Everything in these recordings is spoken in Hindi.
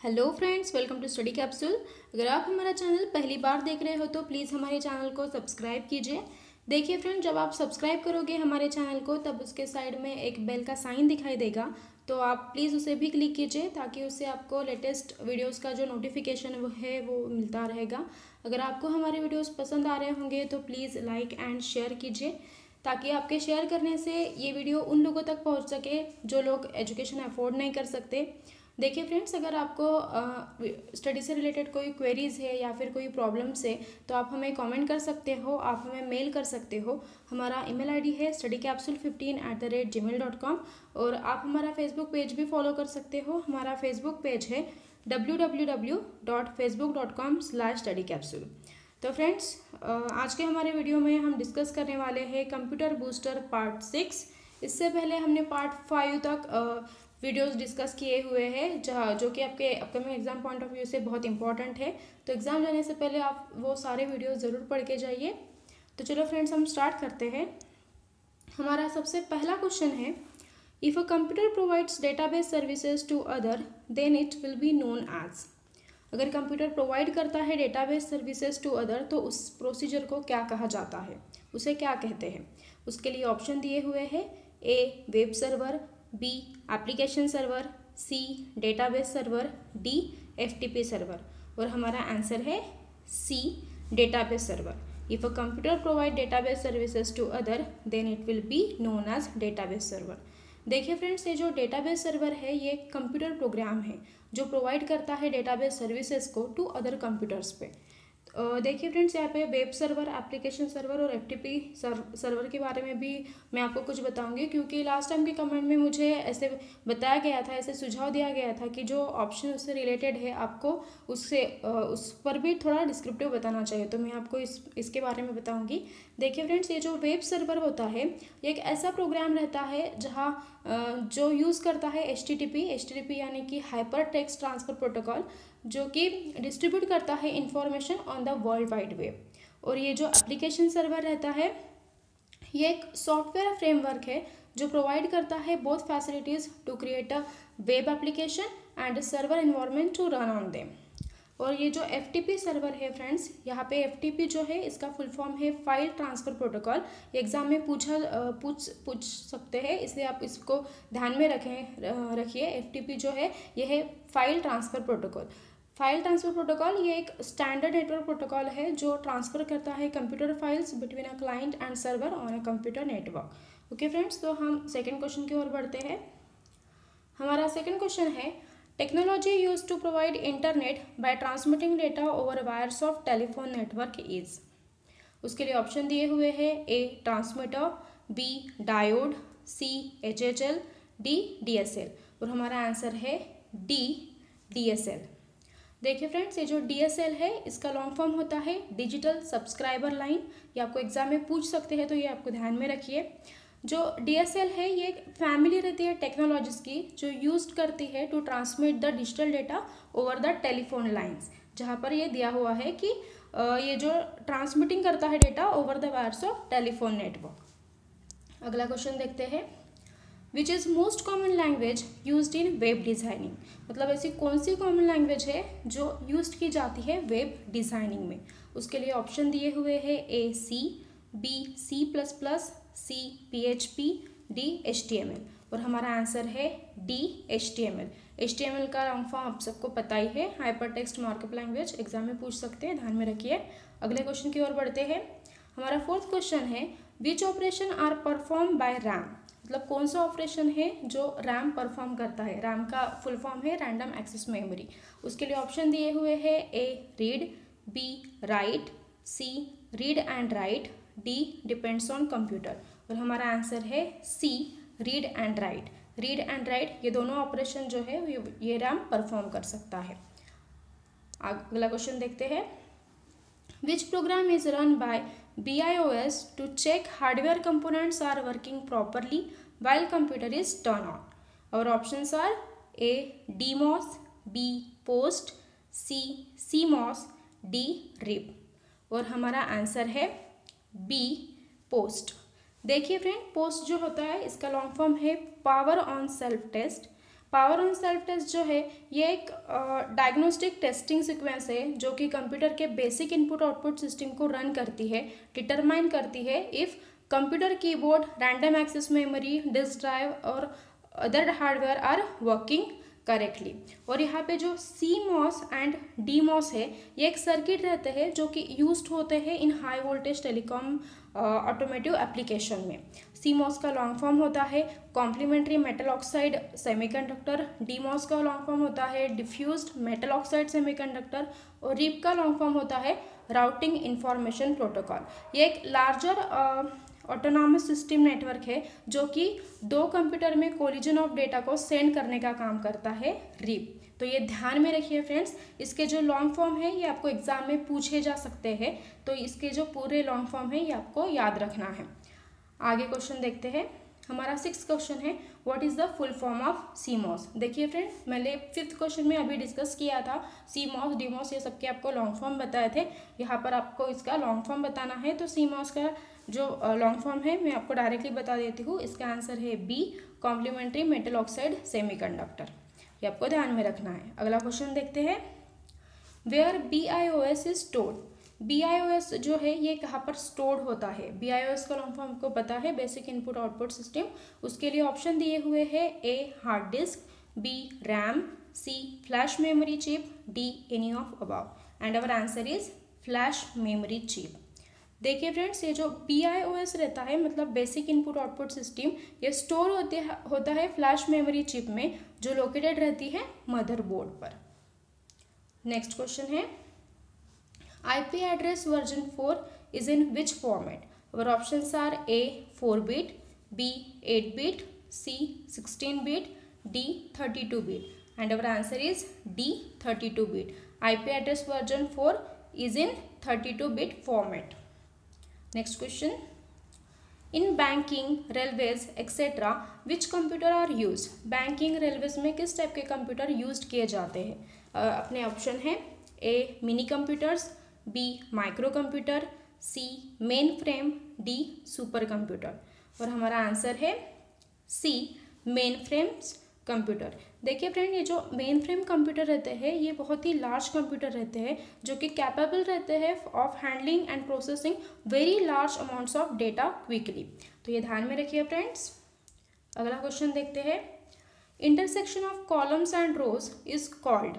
Hello friends, welcome to study capsule. अगर आप हमारा चैनल पहली बार देख रहे हो तो प्लीज़ हमारे चैनल को सब्सक्राइब कीजिए। देखिए फ्रेंड्स, जब आप सब्सक्राइब करोगे हमारे चैनल को तब उसके साइड में एक बेल का साइन दिखाई देगा, तो आप प्लीज़ उसे भी क्लिक कीजिए ताकि उससे आपको लेटेस्ट वीडियोस का जो नोटिफिकेशन वो मिलता रहेगा। अगर आपको हमारे वीडियोस पसंद आ रहे होंगे तो प्लीज़ लाइक एंड शेयर कीजिए ताकि आपके शेयर करने से ये वीडियो उन लोगों तक पहुंच सके जो लोग एजुकेशन अफोर्ड नहीं कर सकते। देखिए फ्रेंड्स, अगर आपको स्टडी से रिलेटेड कोई क्वेरीज़ है या फिर कोई प्रॉब्लम्स है तो आप हमें कमेंट कर सकते हो, आप हमें मेल कर सकते हो। हमारा ईमेल आईडी है studycapsule15@gmail.com और आप हमारा फेसबुक पेज भी फॉलो कर सकते हो। हमारा फेसबुक पेज है www.facebook.com/studycapsule। तो फ्रेंड्स, आज के हमारे वीडियो में हम डिस्कस करने वाले हैं कंप्यूटर बूस्टर पार्ट 6। इससे पहले हमने पार्ट 5 तक वीडियोस डिस्कस किए हुए हैं जो कि आपके upcoming exam point of view से बहुत इंपॉर्टेंट है। तो एग्ज़ाम जाने से पहले आप वो सारे वीडियोस ज़रूर पढ़ के जाइए। तो चलो फ्रेंड्स, हम स्टार्ट करते हैं। हमारा सबसे पहला क्वेश्चन है, if a computer provides database services to other then it will be known as. अगर कंप्यूटर प्रोवाइड करता है डेटाबेस सर्विसेज टू अदर तो उस प्रोसीजर को क्या कहा जाता है, उसे क्या कहते हैं। उसके लिए ऑप्शन दिए हुए हैं, A web server, B application server, C database server, D FTP server. और हमारा आंसर है C database server. If a computer provide database services to other then it will be known as database server. देखिए फ्रेंड्स, ये जो डेटाबेस सर्वर है ये कंप्यूटर प्रोग्राम है जो प्रोवाइड करता है डेटाबेस सर्विसेज को टू अदर कंप्यूटर्स पे। देखिए फ्रेंड्स, यहाँ पे वेब सर्वर, एप्लीकेशन सर्वर और एफटीपी सर्वर के बारे में भी मैं आपको कुछ बताऊंगी, क्योंकि लास्ट टाइम के कमेंट में मुझे ऐसे बताया गया था, ऐसे सुझाव दिया गया था कि जो ऑप्शन उससे रिलेटेड है आपको उस पर भी थोड़ा डिस्क्रिप्टिव बताना चाहिए। तो मैं आपको इसके बारे में बताऊंगी। देखिए फ्रेंड्स, ये जो वेब सर्वर होता है ये एक ऐसा प्रोग्राम रहता है जहाँ जो यूज़ करता है एचटीटीपी यानी कि हाइपर टेक्स्ट ट्रांसफर प्रोटोकॉल, जो कि डिस्ट्रीब्यूट करता है information on the world wide web. और ये जो एप्लीकेशन सर्वर रहता है ये एक सॉफ्टवेयर फ्रेमवर्क है जो प्रोवाइड करता है both facilities to create a web application and server environment to run on them. और ये जो एफटीपी सर्वर है फ्रेंड्स, यहाँ पे एफटीपी जो है इसका फुल फॉर्म है फाइल ट्रांसफ़र प्रोटोकॉल। एग्जाम में पूछ सकते हैं, इसलिए आप इसको ध्यान में रखिए। एफटीपी जो है यह है file transfer protocol. File transfer protocol ये एक स्टैंडर्ड नेटवर्क प्रोटोकॉल है जो ट्रांसफ़र करता है computer files between a client and server on a computer network. Okay friends, तो हम सेकेंड क्वेश्चन की ओर बढ़ते हैं। हमारा सेकेंड क्वेश्चन है, technology use to provide internet by transmitting data over wires of telephone network is. उसके लिए ऑप्शन दिए हुए हैं, A transmitter, B diode, C HHL, D DSL. और हमारा आंसर है डी डीएसएल। देखिए फ्रेंड्स, ये जो डीएसएल है इसका लॉन्ग फॉर्म होता है डिजिटल सब्सक्राइबर लाइन। ये आपको एग्जाम में पूछ सकते हैं, तो ये आपको ध्यान में रखिए। जो डीएसएल है ये एक फैमिली रहती है टेक्नोलॉजीज की जो यूज करती है to transmit the digital data over the telephone lines, जहाँ पर ये दिया हुआ है कि ये जो ट्रांसमिटिंग करता है data over the wires of telephone network. अगला क्वेश्चन देखते हैं, which is most common language used in web designing. मतलब ऐसी कौन सी कॉमन लैंग्वेज है जो यूज की जाती है वेब डिज़ाइनिंग में। उसके लिए ऑप्शन दिए हुए हैं, ए सी, बी सी प्लस प्लस, सी PHP, डी HTML। और हमारा आंसर है डी HTML। HTML का लॉन्ग फॉर्म आप सबको पता ही है, hyper text markup language. Exam में पूछ सकते हैं, ध्यान में रखिए। अगले क्वेश्चन की ओर बढ़ते हैं। हमारा फोर्थ क्वेश्चन है, which operation are perform by RAM. मतलब कौन सा ऑपरेशन है जो रैम परफॉर्म करता है। रैम का फुल फॉर्म है रैंडम एक्सेस मेमोरी। उसके लिए ऑप्शन दिए हुए हैं, A read, B write, C read and write, D depends on computer. और हमारा आंसर है C read and write. Read and write ये दोनों ऑपरेशन जो है ये रैम परफॉर्म कर सकता है। अगला क्वेश्चन देखते हैं, विच programme is run by BIOS to check hardware components are working properly while computer is turned on. Our options are A DMOS, B POST, C CMOS, D RIP। और हमारा आंसर है B POST। देखिए फ्रेंड, पोस्ट जो होता है इसका लॉन्ग फॉर्म है power on self test. Power on self test जो है ये एक डायग्नोस्टिक टेस्टिंग सीक्वेंस है जो कि कंप्यूटर के बेसिक इनपुट आउटपुट सिस्टम को रन करती है, डिटरमाइन करती है if computer keyboard, random access memory, disk drive और other hardware are working correctly. और यहाँ पे जो CMOS एंड DMOS है ये एक सर्किट रहते हैं जो कि यूज्ड होते हैं in high voltage telecom automotive application में। CMOS का लॉन्ग फॉर्म होता है complementary metal oxide semiconductor, DMOS का लॉन्ग फॉर्म होता है डिफ्यूज्ड मेटल ऑक्साइड सेमीकंडक्टर और RIP का लॉन्ग फॉर्म होता है राउटिंग इंफॉर्मेशन प्रोटोकॉल। ये एक लार्जर ऑटोनॉमस सिस्टम नेटवर्क है जो कि दो कंप्यूटर में कोलिजन ऑफ डेटा को सेंड करने का काम करता है, RIP। तो ये ध्यान में रखिए फ्रेंड्स, इसके जो लॉन्ग फॉर्म है ये आपको एग्जाम में पूछे जा सकते हैं, तो इसके जो पूरे लॉन्ग फॉर्म है ये आपको याद रखना है। आगे क्वेश्चन देखते हैं। हमारा 6th क्वेश्चन है what is the full form of CMOS। देखिए फ्रेंड्स, मैंने 5th क्वेश्चन में अभी डिस्कस किया था CMOS, DMOS ये सबके आपको लॉन्ग फॉर्म बताए थे। यहाँ पर आपको इसका लॉन्ग फॉर्म बताना है, तो CMOS का जो लॉन्ग फॉर्म है मैं आपको डायरेक्टली बता देती हूँ। इसका आंसर है B, complementary metal oxide semiconductor. ये आपको ध्यान में रखना है। अगला क्वेश्चन देखते हैं, where BIOS is stored. BIOS जो है ये कहाँ पर स्टोर्ड होता है। BIOS का लॉन्ग फॉर्म आपको पता है बेसिक इनपुट आउटपुट सिस्टम। उसके लिए ऑप्शन दिए हुए हैं A hard disk, B RAM, C flash memory chip, D any of above and our answer is flash memory chip. देखिए फ्रेंड्स, ये जो BIOS रहता है मतलब बेसिक इनपुट आउटपुट सिस्टम, ये स्टोर होता है फ्लैश मेमोरी चिप में जो लोकेटेड रहती है मदरबोर्ड पर। नेक्स्ट क्वेश्चन है IP address version 4 is in which format. Our options are A 4 bit, B 8 bit, C 16 bit, D 32 bit and our answer is D 32 bit. IP address version 4 is in 32 bit format. Next question, in banking, railways etc. which computer are used। Banking railways में किस टाइप के कंप्यूटर यूज किए जाते हैं। अपने ऑप्शन है A mini computers, B micro computer, C main frame, D super computer और हमारा आंसर है C मेन फ्रेम्स कंप्यूटर। देखिए फ्रेंड, ये जो मेन फ्रेम कंप्यूटर रहते हैं ये बहुत ही लार्ज कंप्यूटर रहते हैं जो कि कैपेबल रहते हैं of handling and processing very large amounts of data quickly. तो ये ध्यान में रखिए फ्रेंड्स। अगला क्वेश्चन देखते हैं, intersection of columns and rows is called.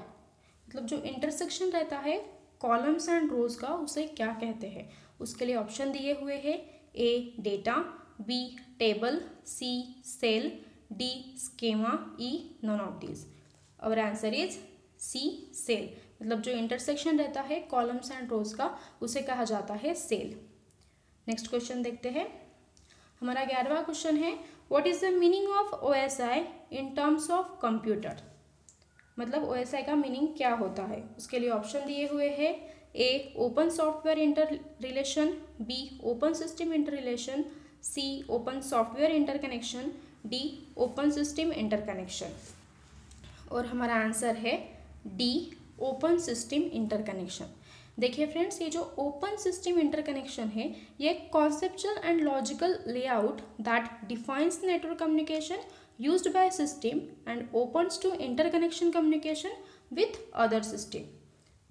मतलब जो इंटरसेक्शन रहता है कॉलम्स एंड रोज का उसे क्या कहते हैं। उसके लिए ऑप्शन दिए हुए हैं A data, B table, C cell, D schema, E none of these. और आंसर इज C सेल। मतलब जो इंटरसेक्शन रहता है कॉलम्स एंड रोज का उसे कहा जाता है सेल। नेक्स्ट क्वेश्चन देखते हैं। हमारा 11वां क्वेश्चन है what is the meaning of OSI in terms of computer. मतलब OSI का मीनिंग क्या होता है। उसके लिए ऑप्शन दिए हुए हैं A open software inter relation, B open system inter relation, C open software interconnection, D open system interconnection और हमारा आंसर है D ओपन सिस्टम इंटरकनेक्शन। देखिए फ्रेंड्स, ये जो ओपन सिस्टम इंटरकनेक्शन है ये conceptual and logical layout that defines network communication used by system and opens to interconnection communication with other system.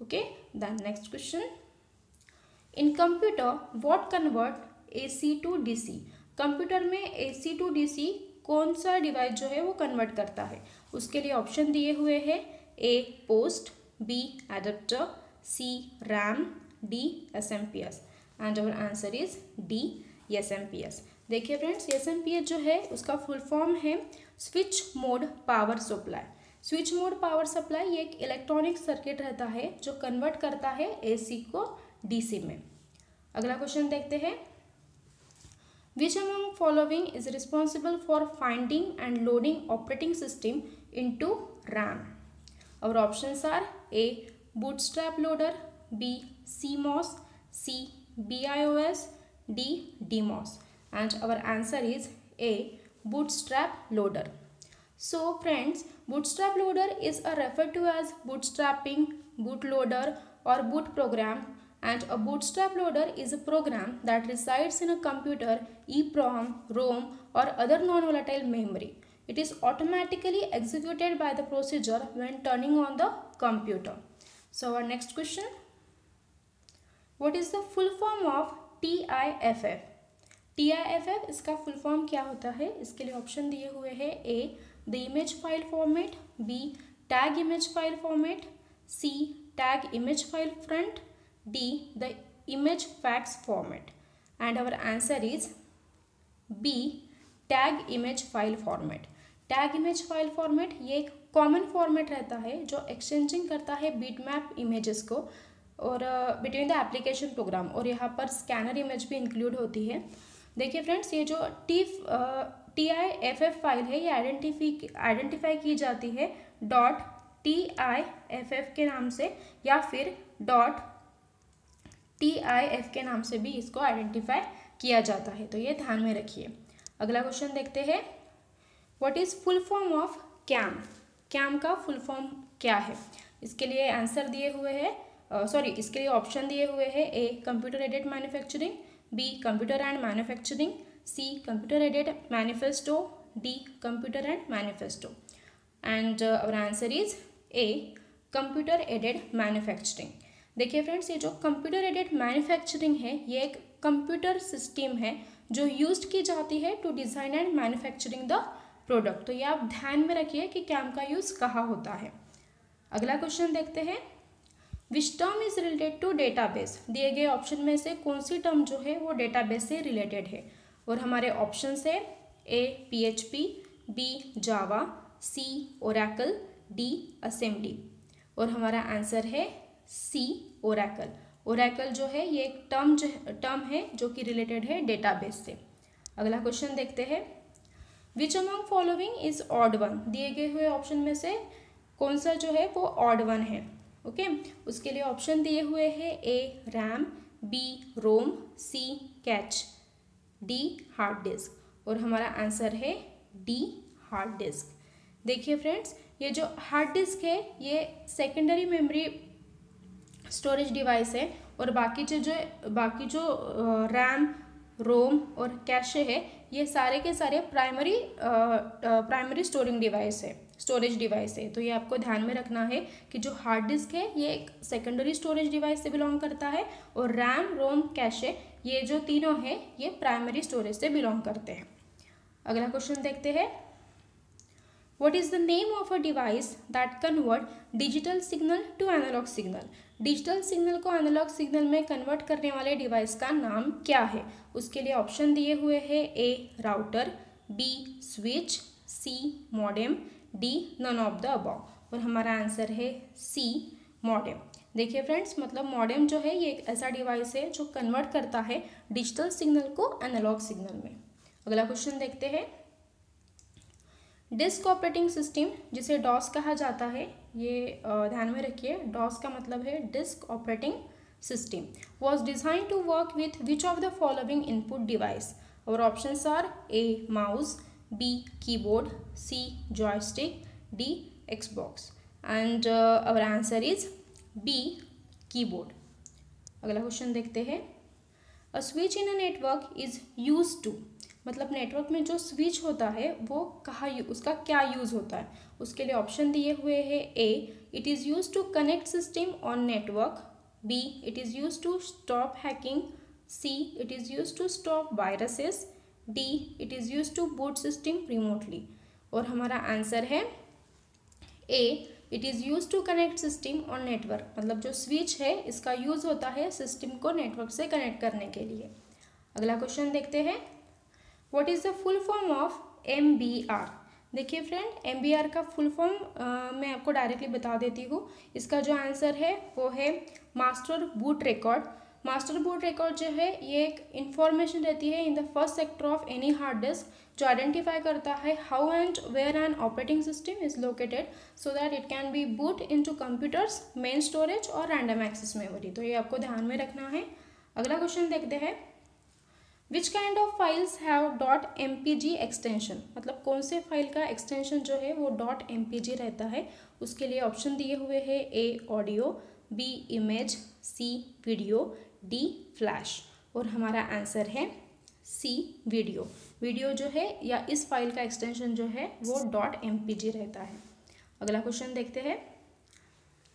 Okay, then next question, in computer what convert AC to DC। Computer में AC to DC कौन सा डिवाइस जो है वो कन्वर्ट करता है। उसके लिए ऑप्शन दिए हुए हैं A post, B adapter, C RAM, D SMPS and our answer is D SMPS। देखिए फ्रेंड्स, SMPS जो है उसका फुल फॉर्म है switch mode power supply. Switch mode power supply ये एक इलेक्ट्रॉनिक सर्किट रहता है जो कन्वर्ट करता है AC को DC में। अगला क्वेश्चन देखते हैं, which among following is responsible for finding and loading operating system into RAM. और options are A bootstrap loader, B CMOS, C BIOS, D DMOS and our answer is A bootstrap loader. So friends, bootstrap loader is referred to as bootstrapping, bootloader or boot program, and a bootstrap loader is a program that resides in a computer EEPROM, ROM or other non-volatile memory. It is automatically executed by the procedure when turning on the computer. So our next question, what is the full form of TIFF? TIFF इसका फुल फॉर्म क्या होता है? इसके लिए ऑप्शन दिए हुए हैं A the image file format, B tag image file format, C tag image file front, D the image fax format. And our answer is B tag image file format. Tag image file format ये एक कॉमन फॉर्मेट रहता है जो एक्सचेंजिंग करता है बिटमैप इमेजेस को और बिटवीन द एप्लीकेशन प्रोग्राम, और यहाँ पर स्कैनर इमेज भी इंक्लूड होती है. देखिए फ्रेंड्स, ये जो TIFF फाइल है ये आइडेंटिफाई की जाती है .TIFF के नाम से या फिर .TIF के नाम से भी इसको आइडेंटिफाई किया जाता है, तो ये ध्यान में रखिए. अगला क्वेश्चन देखते हैं, what is full form of CAM? CAM का फुल फॉर्म क्या है? इसके लिए आंसर दिए हुए हैं, इसके लिए ऑप्शन दिए हुए हैं. A computer aided manufacturing, B computer and manufacturing, C computer aided manifesto, D computer and manifesto. And our answer is A computer aided manufacturing. देखिए फ्रेंड्स, ये जो कंप्यूटर एडेड मैन्युफैक्चरिंग है ये एक कंप्यूटर सिस्टम है जो यूज की जाती है to design and manufacturing the product. तो ये आप ध्यान में रखिए कि कैम का यूज़ कहाँ होता है. अगला क्वेश्चन देखते हैं, which term is related to database? दिए गए ऑप्शन में से कौन सी टर्म जो है वो डेटाबेस से रिलेटेड है? और हमारे ऑप्शन है A PHP, B Java, C Oracle, D assembly. और हमारा आंसर है C ओरेकल. ओरेकल जो है ये एक टर्म है जो कि रिलेटेड है डेटाबेस से. अगला क्वेश्चन देखते हैं, which among following is odd one? दिए गए हुए ऑप्शन में से कौन सा जो है वो ऑड वन है? ओके, उसके लिए ऑप्शन दिए हुए हैं A RAM, B ROM, C cache, D hard disk. और हमारा आंसर है D हार्ड डिस्क. देखिए फ्रेंड्स, ये जो हार्ड डिस्क है ये सेकेंडरी मेमोरी स्टोरेज डिवाइस है और बाकी जो रैम, रोम और कैशे है ये सारे के सारे प्राइमरी स्टोरेज डिवाइस है. तो ये आपको ध्यान में रखना है कि जो हार्ड डिस्क है ये एक सेकेंडरी स्टोरेज डिवाइस से बिलोंग करता है और रैम, रोम, कैशे ये जो तीनों है ये प्राइमरी स्टोरेज से बिलोंग करते हैं. अगला क्वेश्चन देखते हैं, what is the name of a device that convert digital signal to analog signal? Digital signal को एनालॉग सिग्नल में कन्वर्ट करने वाले डिवाइस का नाम क्या है? उसके लिए ऑप्शन दिए हुए हैं A router, B switch, C modem, D none of the above. और हमारा आंसर है C मॉडेम. देखिए फ्रेंड्स, मतलब मॉडेम जो है ये एक ऐसा डिवाइस है जो कन्वर्ट करता है डिजिटल सिग्नल को एनालॉग सिग्नल में. अगला क्वेश्चन देखते हैं, डिस्क ऑपरेटिंग सिस्टम जिसे डॉस कहा जाता है, ये ध्यान में रखिए, डॉस का मतलब है disk operating system, was design to work with which of the following input device? और options are A mouse, B keyboard, C joystick, D Xbox. And our answer is B keyboard. अगला क्वेश्चन देखते हैं, a switch in a network is use to, मतलब नेटवर्क में जो स्विच होता है वो उसका क्या यूज़ होता है? उसके लिए ऑप्शन दिए हुए हैं A it is use to connect system on network, B it is use to stop hacking, C it is use to stop viruses, D it is use to boot system remotely. और हमारा आंसर है A it is use to connect system on network, मतलब जो स्विच है इसका यूज़ होता है सिस्टम को नेटवर्क से कनेक्ट करने के लिए. अगला क्वेश्चन देखते हैं, what is the full form of MBR? देखिए फ्रेंड, MBR का फुल फॉर्म मैं आपको डायरेक्टली बता देती हूँ. इसका जो आंसर है वो है master boot record. Master boot record जो है ये एक इंफॉर्मेशन रहती है in the first sector of any hard disk जो आइडेंटिफाई करता है how and where an operating system is located so that it can be boot into computers main storage और रैंडम एक्सेस मेमोरी. तो ये आपको ध्यान में रखना है. अगला क्वेश्चन देखते हैं, which kind of files have .mpg extension? मतलब कौन से फाइल का एक्सटेंशन जो है वो .mpg रहता है? उसके लिए ऑप्शन दिए हुए हैं A audio, B image, C video, D flash. और हमारा आंसर है सी वीडियो। वीडियो जो है या इस फाइल का एक्सटेंशन जो है वो .mpg रहता है। अगला क्वेश्चन देखते हैं।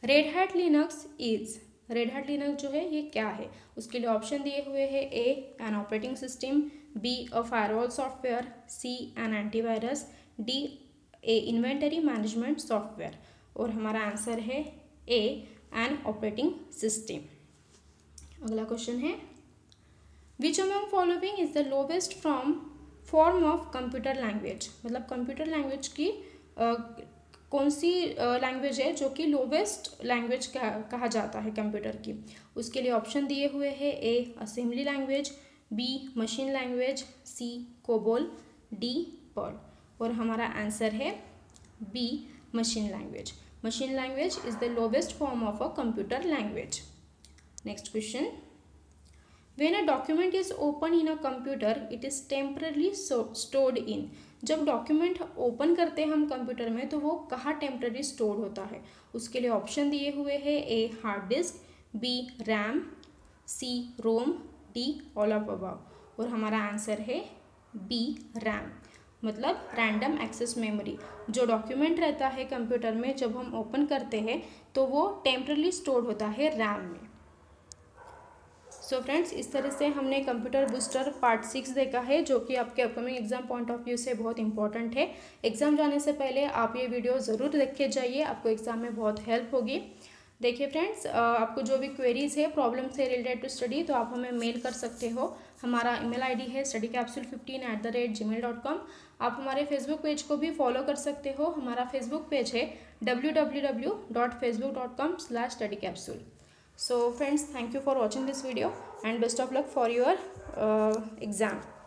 Red hat Linux is, red hat Linux जो है ये क्या है? उसके लिए ऑप्शन दिए हुए हैं। A an operating system, B a firewall software, C an antivirus, D A inventory management software. और हमारा आंसर है ए एन ऑपरेटिंग सिस्टम। अगला क्वेश्चन है which among following is the lowest form of computer language, मतलब कंप्यूटर लैंग्वेज की कौन सी लैंग्वेज है जो कि लोवेस्ट लैंग्वेज कहा जाता है कंप्यूटर की? उसके लिए ऑप्शन दिए हुए हैं। A assembly language, B machine language, C COBOL, D Perl. और हमारा आंसर है B machine language. Machine language is the lowest form of a computer language. Next question, When a document is open in a computer, it is temporarily stored in. जब डॉक्यूमेंट ओपन करते हैं हम कंप्यूटर में तो वो कहाँ टेम्पररी स्टोर होता है? उसके लिए ऑप्शन दिए हुए हैं। A hard disk, B RAM, C ROM, D all of above. और हमारा आंसर है बी रैम, मतलब रैंडम एक्सेस मेमोरी। जो डॉक्यूमेंट रहता है कंप्यूटर में जब हम ओपन करते हैं तो वो टेम्पररी स्टोर होता है रैम में। सो फ्रेंड्स, इस तरह से हमने कंप्यूटर बूस्टर पार्ट 6 देखा है, जो कि आपके upcoming exam point of view से बहुत इंपॉर्टेंट है। एग्जाम जाने से पहले आप ये वीडियो ज़रूर देख के जाइए, आपको एग्जाम में बहुत हेल्प होगी। देखिए फ्रेंड्स, आपको जो भी क्वेरीज़ है प्रॉब्लम से रिलेटेड टू स्टडी तो आप हमें मेल कर सकते हो। हमारा ईमेल आईडी है studycapsule15@gmail.com। आप हमारे फेसबुक पेज को भी फॉलो कर सकते हो। हमारा फेसबुक पेज है www.facebook.com/studycapsule। So friends, thank you for watching this video and best of luck for your exam.